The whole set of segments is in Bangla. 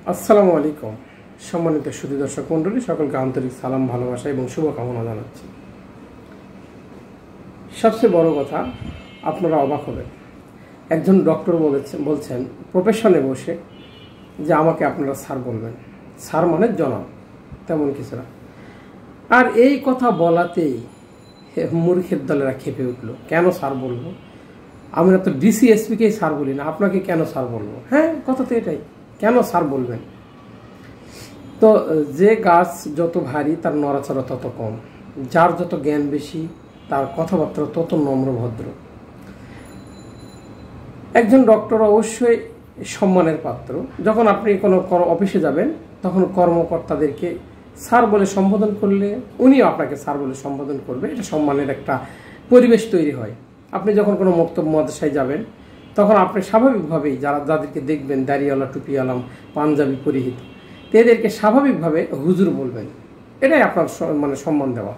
আসসালামু আলাইকুম সম্মানিত সুধী দর্শক মণ্ডলী, সকলকে আন্তরিক সালাম, ভালোবাসা এবং শুভকামনা জানাচ্ছি। সবচেয়ে বড় কথা, আপনারা অবাক হবেন, একজন ডক্টর বলছেন প্রফেশনে বসে যে আমাকে আপনারা স্যার বলবেন। স্যার মানে জনাব, তেমন কিছু না। আর এই কথা বলাতেই মূর্খের দলেরা খেপে উঠল, কেন স্যার বলবো? আমরা তো ডিসিএসপিকেই স্যার বলি না, আপনাকে কেন স্যার বলবো? হ্যাঁ, কথা তো এটাই, কেন স্যার বলবেন? তো যে গাছ যত ভারী তার নড়াচড়া তত কম, যার যত জ্ঞান বেশি তার কথাবার্তা তত নম্র ভদ্র। একজন ডক্টর অবশ্যই সম্মানের পাত্র। যখন আপনি কোনো অফিসে যাবেন তখন কর্মকর্তাদেরকে স্যার বলে সম্বোধন করলে উনিও আপনাকে স্যার বলে সম্বোধন করবে, এটা সম্মানের একটা পরিবেশ তৈরি হয়। আপনি যখন কোনো মক্তব্য মাদ্রাসায় যাবেন তখন আপনি স্বাভাবিকভাবেই যাদেরকে দেখবেন দাড়িওয়ালা, টুপিওয়ালা, পাঞ্জাবি পরিহিত, এদেরকে স্বাভাবিকভাবে হুজুর বলবেন। এটাই আপনার মানে সম্মান দেওয়া।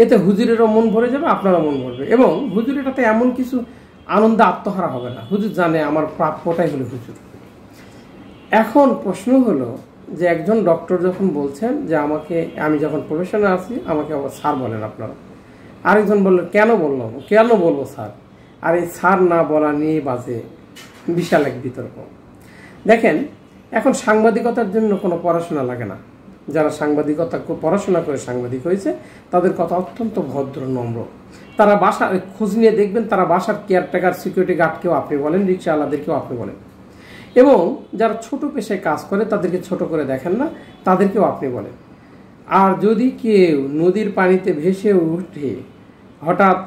এতে হুজুরেরও মন ভরে যাবে, আপনারও মন ভরবে, এবং হুজুর এটাতে এমন কিছু আনন্দে আত্মহারা হবে না। হুজুর জানে আমার প্রাপ্যটাই হলো হুজুর। এখন প্রশ্ন হলো যে একজন ডক্টর যখন বলছেন যে আমি যখন প্রফেশনে আছি আমাকে আবার স্যার বলেন আপনারা, আরেকজন বললেন কেন বলবো স্যার? আর এই স্যার না বলা নিয়ে বাজে বিশাল এক বিতর্ক। দেখেন, এখন সাংবাদিকতার জন্য কোনো পড়াশোনা লাগে না। যারা পড়াশোনা করে সাংবাদিক হয়েছে তাদের কথা অত্যন্ত ভদ্র, নম্র। তারা খোঁজ নিয়ে দেখবেন, তারা বাসার কেয়ারটেকার, সিকিউরিটি গার্ডকেও আপনি বলেন, রিক্সাওয়ালাদেরকেও আপনি বলেন। এবং যারা ছোট পেশায় কাজ করে তাদেরকে ছোট করে দেখেন না, তাদেরকেও আপনি বলেন। আর যদি কেউ নদীর পানিতে ভেসে উঠে হঠাৎ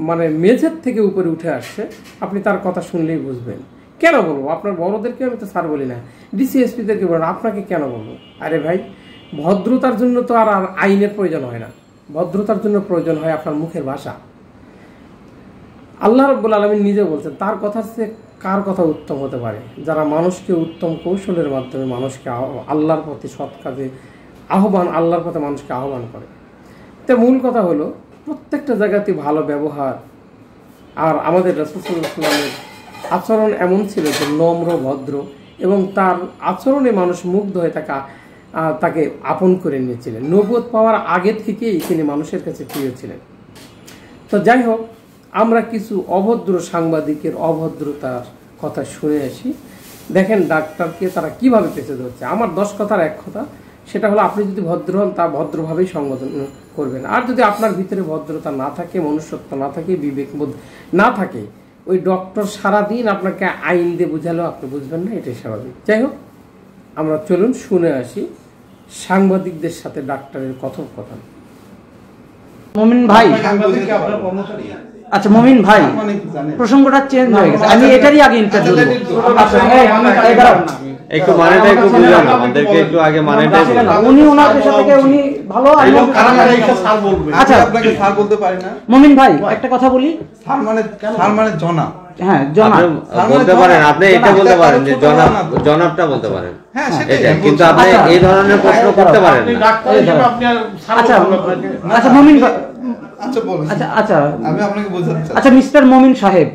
মানে মেঝের থেকে উপরে উঠে আসছে, আপনি তার কথা শুনলেই বুঝবেন। কেন বলবো? আপনার বড়দেরকে আমি তো স্যার বলি না, ডিসিএসপিদেরকে বলেন, আপনাকে কেন বলবো? আরে ভাই, ভদ্রতার জন্য তো আর আইনের প্রয়োজন হয় না, ভদ্রতার জন্য প্রয়োজন হয় আপনার মুখের ভাষা। আল্লাহ রাব্বুল আলামিন নিজে বলছেন, তার কথার চেয়ে কার কথা উত্তম হতে পারে? যারা মানুষকে উত্তম কৌশলের মাধ্যমে মানুষকে আল্লাহর প্রতি সৎ কাজে আল্লাহর পথে মানুষকে আহ্বান করে। তো মূল কথা হলো প্রত্যেকটা জায়গাতে ভালো ব্যবহার। আর আমাদের রাসূল সাল্লাল্লাহু আলাইহি ওয়াসাল্লামের আচরণ এমন ছিল যে নম্র, ভদ্র, এবং তার আচরণে মানুষ মুগ্ধ হয়ে তাকে আপন করে নিয়েছিলেন। নবুয়ত পাওয়ার আগে থেকেই তিনি মানুষের কাছে প্রিয় ছিলেন। তো যাই হোক, আমরা কিছু অভদ্র সাংবাদিকের অভদ্রতার কথা শুনে আসি। দেখেন ডাক্তারকে তারা কিভাবে পেছে ধরছে। আমার 10 কথার এক কথা, সেটা হলো আপনি যদি ভদ্র হন তা ভদ্রভাবেই সম্বোধন করবেন। আর যদি আপনার ভিতরে ভদ্রতা না থাকে, মনুষ্যত্ব না থাকে, বিবেকবোধ না থাকে, ওই ডক্টর সারাদিন আপনাকে আইন দিয়ে বুঝালেও আপনি বুঝবেন না, এটাই স্বাভাবিক। যাই হোক, আমরা চলুন শুনে আসি সাংবাদিকদের সাথে ডাক্তারের কথোপকথন। মমিন ভাই, আচ্ছা মমিন ভাই, প্রসঙ্গটা চেঞ্জ হয়ে গেছে, আমি এটারই আগে ইন্টারভিউ দেব। আচ্ছা একটু মানেটা একটু বুঝান আমাদেরকে, একটু আগে মানেটা উনি ওনার পেশা থেকে উনি ভালো। আচ্ছা আপনাকে স্যার বলতে পারি না। মমিন ভাই, একটা কথা বলি, স্যার মানে জনাব। হ্যাঁ জনাব বলতে পারেন, আপনি এটা বলতে পারেন যে জনাবটা বলতে পারেন, হ্যাঁ এটা। কিন্তু আপনি এই ধরনের প্রশ্ন করতে পারেন না। আচ্ছা আচ্ছা মমিন ভাই, আচ্ছা বলুন। আচ্ছা আচ্ছা আমি আপনাকে বোঝাতে চাই। আচ্ছা মিস্টার মমিন সাহেব,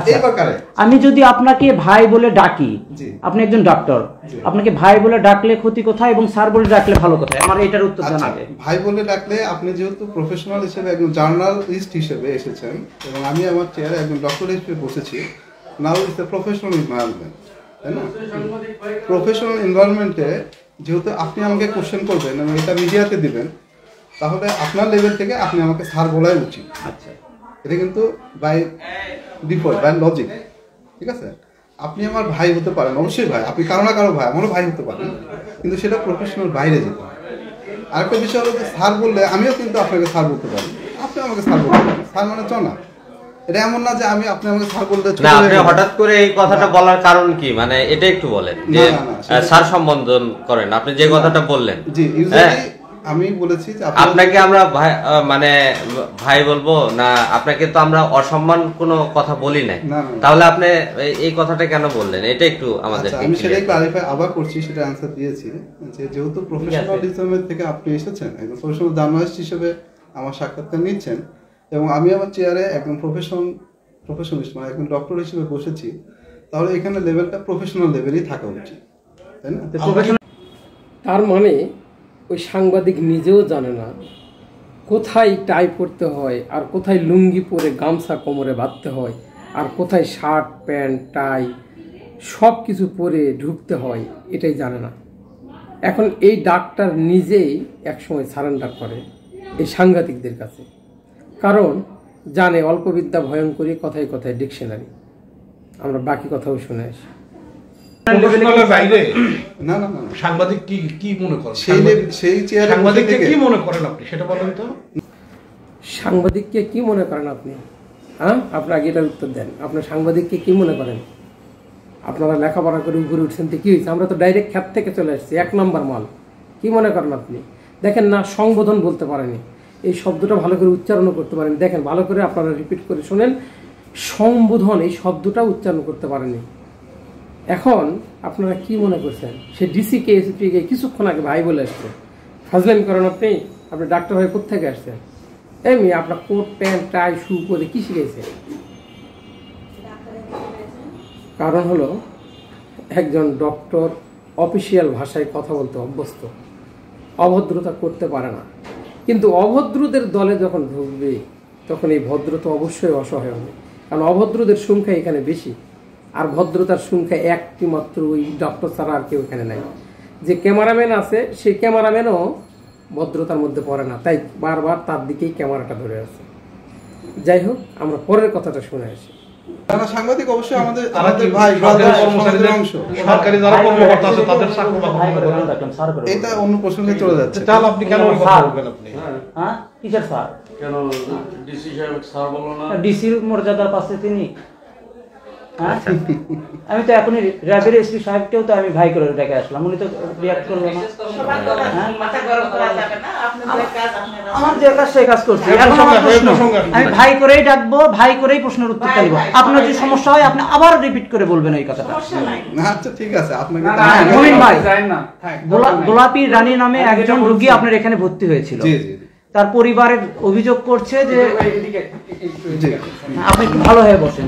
এই প্রকারে আমি যদি আপনাকে ভাই বলে ডাকি, আপনি একজন ডাক্তার, আপনাকে ভাই বলে ডাকলে ক্ষতি কোথায় এবং স্যার বলে ডাকলে ভালো কোথায়? আমার এটার উত্তর জানাবে। ভাই বলে ডাকলে, আপনি যেহেতু প্রফেশনাল হিসেবে একজন জার্নালিস্ট হিসেবে এসেছেন এবং আমি আমার চেয়ারে একজন ডক্টর হিসেবে বসেছি, now it's a professional environment, তাই না? প্রফেশনাল এনভায়রনমেন্টে যেহেতু আপনি আমাকে কোশ্চেন করবেন এবং এটা মিডিয়াতে দিবেন, তাহলে আপনার লেভেল থেকে আপনি আমাকে স্যার বলাই উচিত। আচ্ছা, এটা কিন্তু বাই ডিফল্ট, বাই লজিক, ঠিক আছে? আপনি আমার ভাই হতে পারেন, অবশ্যই ভাই, আপনি কারো না কারো ভাই, আমারও ভাই হতে পারেন, কিন্তু সেটা প্রফেশনাল বাইরে যেতে হয়। আরেকটা বিষয় হলো যে স্যার বললে আমিও কিন্তু আপনাকে স্যার বলতে পারি, আপনি আমাকে স্যার বলতে পারেন। স্যার মানে না, এটা এমন না যে আপনি আমাকে স্যার বলতে না। আপনি হঠাৎ করে এই কথাটা বলার কারণ কি, মানে এটা একটু বলেন যে স্যার সম্বোধন করেন, আপনি যে কথাটা বললেন। জি, ইউজুয়ালি আমি বলেছি যে আপনাকে আমরা মানে ভাই বলবো না, আপনাকে তো আমরা অসম্মান কোনো কথা বলি নাই, তাহলে আপনি এই কথাটা কেন বললেন? এটা একটু আমাদের। আমি সেটাই ক্লারিফাই আবার করছি, সেটা অ্যান্সার দিয়েছি যে যেহেতু প্রফেশনালিজমের থেকে আপনি এসেছেন, একজন প্রফেশনাল জার্নালিস্ট হিসেবে আমার সাক্ষাৎকার নিচ্ছেন, এবং আমি আমার চেয়ারে একজন প্রফেশনালিস্ট মানে একজন ডক্টর হিসেবে বসেছি, তাহলে এখানে লেভেলটা প্রফেশনাল লেভেলই থাকা উচিত, তাই না? তার মানে ওই সাংবাদিক নিজেও জানে না কোথায় টাই পরতে হয়, আর কোথায় লুঙ্গি পরে গামছা কোমরে বাঁধতে হয়, আর কোথায় শার্ট প্যান্ট টাই সব কিছু পরে ঢুকতে হয়, এটাই জানে না। এখন এই ডাক্তার নিজেই একসময় সারেন্ডার করে এই সাংঘাতিকদের কাছে, কারণ জানে অল্প বিদ্যা ভয়ঙ্করী, কথায় কথায় ডিকশনারি। আমরা বাকি কথাও শুনে আসি। না না না, সাংবাদিক কি মনে করেন? সেই চেয়ারে সাংবাদিককে কি মনে করেন আপনি সেটা বলেন তো। সাংবাদিককে কি মনে করেন আপনি? হ্যাঁ, আপনি আগে এটার উত্তর দেন। আপনার সাংবাদিককে কি মনে করেন? আপনারা লেখাপড়া করে উপরে উঠছেন তো কি হয়েছে? আমরা তো ডাইরেক্ট খ্যাত থেকে চলে আসছি, 1 নম্বর মাল। কি মনে করেন আপনি? দেখেন না, সংবোধন বলতে পারেনি, এই শব্দটা ভালো করে উচ্চারণ করতে পারেনি। দেখেন ভালো করে, আপনারা রিপিট করে শোনেন, সম্বোধন এই শব্দটা উচ্চারণ করতে পারেনি। এখন আপনারা কি মনে করছেন সে ডিসিকে এসপিকে কিছুক্ষণ আগে ভাই বলে আসছে? ফাজলামি করেন আপনি? আপনি ডাক্তার হয়ে কোথেকে আসছেন? এমনি আপনার কোট প্যান্ট টাই শু করে কি শিখেছে? কারণ হলো একজন ডক্টর অফিসিয়াল ভাষায় কথা বলতে অভ্যস্ত, অভদ্রতা করতে পারে না। কিন্তু অভদ্রদের দলে যখন ঢুকবে তখন এই ভদ্রতা অবশ্যই অসহায় হবে, কারণ অভদ্রদের সংখ্যা এখানে বেশি, আর ভদ্রতার সংখ্যা একটি মাত্র ওই ডক্টর ছাড়া আর কেউ এখানে নাই। যে ক্যামেরাম্যান আছে সেই ক্যামেরাম্যানও ভদ্রতার মধ্যে পড়ে না, তাই বারবার তার দিকেই ক্যামেরাটা ধরে আছে। যাই হোক, আমরা পরের কথাটা শুনে আসি। যারা সাংবাদিক অবশ্যই আমাদের ভাই কর্মচারীদের অংশ, সরকারি যারা কর্মকর্তা আছে তাদের চাকরি এটা অন্য প্রসঙ্গে চলে যাচ্ছে। তাহলে আপনি কেন ওই কথা বলবেন? আপনি হ্যাঁ, কিসের স্যার? কেন ডিসি সাহেব স্যার বলো না? ডিসির মর্যাদার পাশে তিনি। হ্যাঁ, আমি তো এখনই র্যাবের এসপি সাহেবকেও তো আমি ভাই করে ডেকে আসলাম, উনি তো রিয়াক্ট করলো না। আমার যে কাজ সেই কাজ করছি, আমি ভাই করেই ডাকবো, ভাই করেই প্রশ্নের উত্তর দিব। আপনার যদি সমস্যা হয় আপনি আবার রিপিট করে বলবেন এই কথাটা। আচ্ছা ঠিক আছে, আপনাকে মমিন ভাই, গোলাপী রানী নামে একজন রোগী আপনার এখানে ভর্তি হয়েছিল। জি জি, তার পরিবারের অভিযোগ করছে যে আপনি একটু ভালো হয়ে বসেন,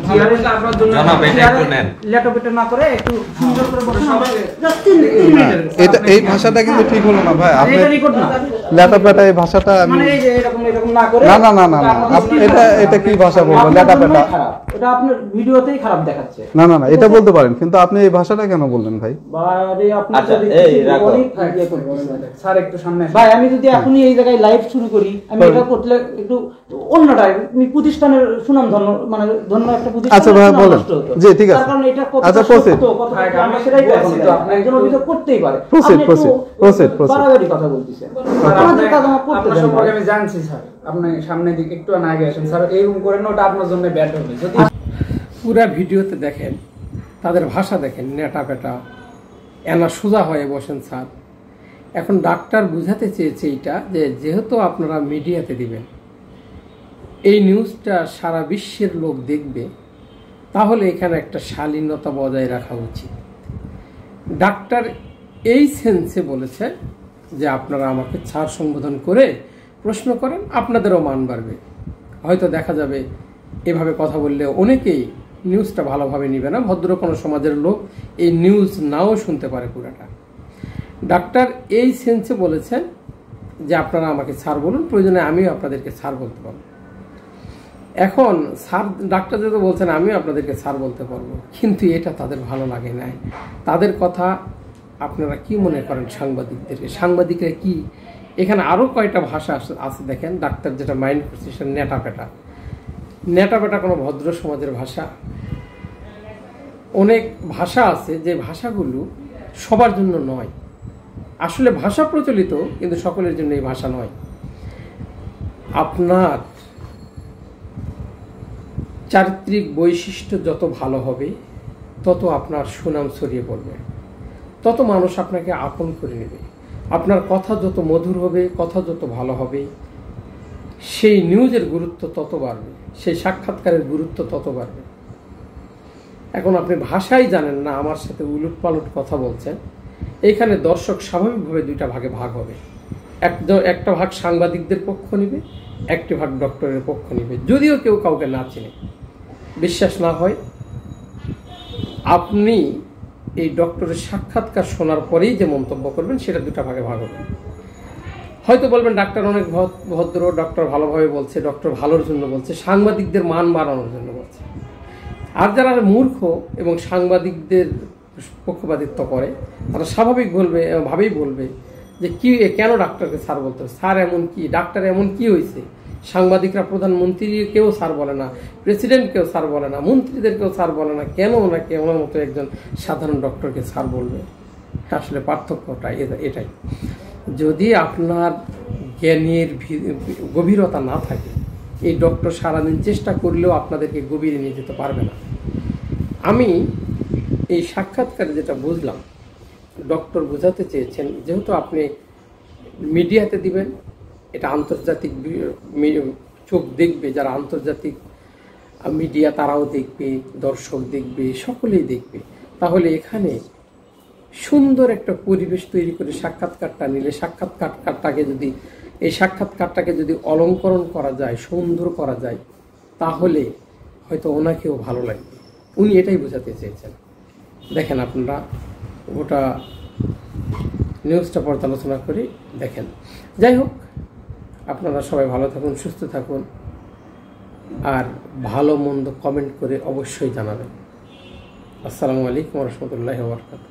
লেটাপেটা না করে একটু সুন্দর করে বসেন। এটা এই ভাষাটা কিন্তু ঠিক হলো না ভাই, আপনি লেটাপেটা এই ভাষাটা মানে এই যে এরকম এরকম না করে। না না না না, এটা কি ভাষা বলবো? লেটাপেটা এটা আপনার ভিডিওতেই খারাপ দেখাচ্ছে। না না না, এটা বলতে পারেন, কিন্তু আপনি এই ভাষাটা কেন বললেন ভাই? স্যার একটু সামনে ভাই, আমি যদি এখনই এই জায়গায় লাইভ শুরু করি, আমি এটা করলে একটু অন্যটাই প্রতিষ্ঠানের সুনাম ধন্য, মানে ধন্য একটা প্রতিষ্ঠান। আচ্ছা ভাই বলেন, জি ঠিক আছে। কারণ এটা কত আচ্ছা প্রসিড, আমরা সেটাই বলছি তো, আপনি একজন অভিযোগ করতেই পারে। প্রসিড বাড়াবাড়ি কথা বলতেছেন, আমাদের কাজ আমরা করতে দেন। সম্পর্কে আমি জানছি স্যার, আপনি সামনের দিকে একটু আগে আসেন স্যার, এইরকম করেন, ওটা আপনার জন্য ব্যাড হবে। যদি পুরা ভিডিওতে দেখেন, তাদের ভাষা দেখেন, নেটা পেটা এনা সোজা হয়ে বসেন স্যার। এখন ডাক্তার বুঝাতে চেয়েছে এইটা যে যেহেতু আপনারা মিডিয়াতে দিবেন, এই নিউজটা সারা বিশ্বের লোক দেখবে, তাহলে এখানে একটা শালীনতা বজায় রাখা উচিত। ডাক্তার এই সেন্সে বলেছে যে আপনারা আমাকে স্যার সম্বোধন করে প্রশ্ন করেন, আপনাদেরও মান বাড়বে। হয়তো দেখা যাবে এভাবে কথা বললে অনেকেই নিউজটা ভালোভাবে নিবে না, ভদ্র কোনো সমাজের লোক এই নিউজ নাও শুনতে পারে পুরাটা। ডাক্তার এই সেন্সে বলেছেন যে আপনারা আমাকে স্যার বলুন, প্রয়োজনে আমিও আপনাদেরকে স্যার বলতে পারবো। এখন স্যার ডাক্তার যেহেতু বলছেন আমিও আপনাদেরকে স্যার বলতে পারবো, কিন্তু এটা তাদের ভালো লাগে নাই। তাদের কথা আপনারা কি মনে করেন সাংবাদিকদেরকে? সাংবাদিকরা কি এখানে আরও কয়টা ভাষা আছে দেখেন। ডাক্তার যেটা মাইন্ড করছে সেটা নেটাপেটা। নেটাপেটা কোনো ভদ্র সমাজের ভাষা? অনেক ভাষা আছে যে ভাষাগুলো সবার জন্য নয়। আসলে ভাষা প্রচলিত, কিন্তু সকলের জন্য এই ভাষা নয়। আপনার চারিত্রিক বৈশিষ্ট্য যত ভালো হবে, তত আপনার সুনাম ছড়িয়ে পড়বে, তত মানুষ আপনাকে আপন করে নেবে। আপনার কথা যত মধুর হবে, কথা যত ভালো হবে, সেই নিউজের গুরুত্ব তত বাড়বে, সেই সাক্ষাৎকারের গুরুত্ব তত বাড়বে। এখন আপনি ভাষাই জানেন না, আমার সাথে উলট পালট কথা বলছেন। এইখানে দর্শক স্বাভাবিকভাবে দুইটা ভাগে ভাগ হবে। একটা ভাগ সাংবাদিকদের পক্ষ নিবে, একটি ভাগ ডক্টরের পক্ষ নিবে, যদিও কেউ কাউকে না চিনে। বিশ্বাস না হয় আপনি এই ডক্টরের সাক্ষাৎকার শোনার পরেই যে মন্তব্য করবেন সেটা দুটা ভাগে ভাগ হবে। হয়তো বলবেন ডাক্তার অনেক ভদ্র, ডক্টর ভালোভাবে বলছে, ডক্টর ভালোর জন্য বলছে, সাংবাদিকদের মান বাড়ানোর জন্য বলছে। আর যারা মূর্খ এবং সাংবাদিকদের পক্ষপাতিত্ব করে তারা ভাবেই বলবে যে কেন ডাক্তারকে স্যার বলতে হবে, স্যার এমন কি, ডাক্তার এমন কি হয়েছে, সাংবাদিকরা প্রধানমন্ত্রীকেও স্যার বলে না, প্রেসিডেন্টকেও স্যার বলে না, মন্ত্রীদেরকেও স্যার বলে না, কেন ওনাকে ওনার মতো একজন সাধারণ ডক্টরকে স্যার বলবে? আসলে পার্থক্যটা এটাই। যদি আপনার জ্ঞানের গভীরতা না থাকে, এই ডক্টর সারাদিন চেষ্টা করলেও আপনাদেরকে গভীরে নিয়ে যেতে পারবে না। আমি এই সাক্ষাৎকারে যেটা বুঝলাম, ডক্টর বোঝাতে চেয়েছেন যেহেতু আপনি মিডিয়াতে দিবেন, এটা আন্তর্জাতিক চোখ দেখবে, যারা আন্তর্জাতিক মিডিয়া তারাও দেখবে, দর্শক দেখবে, সকলেই দেখবে, তাহলে এখানে সুন্দর একটা পরিবেশ তৈরি করে সাক্ষাৎকারটা নিলে, সাক্ষাৎকারটাকে যদি অলঙ্করণ করা যায়, সুন্দর করা যায়, তাহলে হয়তো ওনাকেও ভালো লাগবে। উনি এটাই বোঝাতে চেয়েছেন। দেখেন, আপনারা গোটা নিউজটা পর্যালোচনা করে দেখেন। যাই হোক, আপনারা সবাই ভালো থাকুন, সুস্থ থাকুন, আর ভালো মন্দ কমেন্ট করে অবশ্যই জানাবেন। আসসালামু আলাইকুম ওয়া রাহমাতুল্লাহি ওয়া বারাকাতুহু।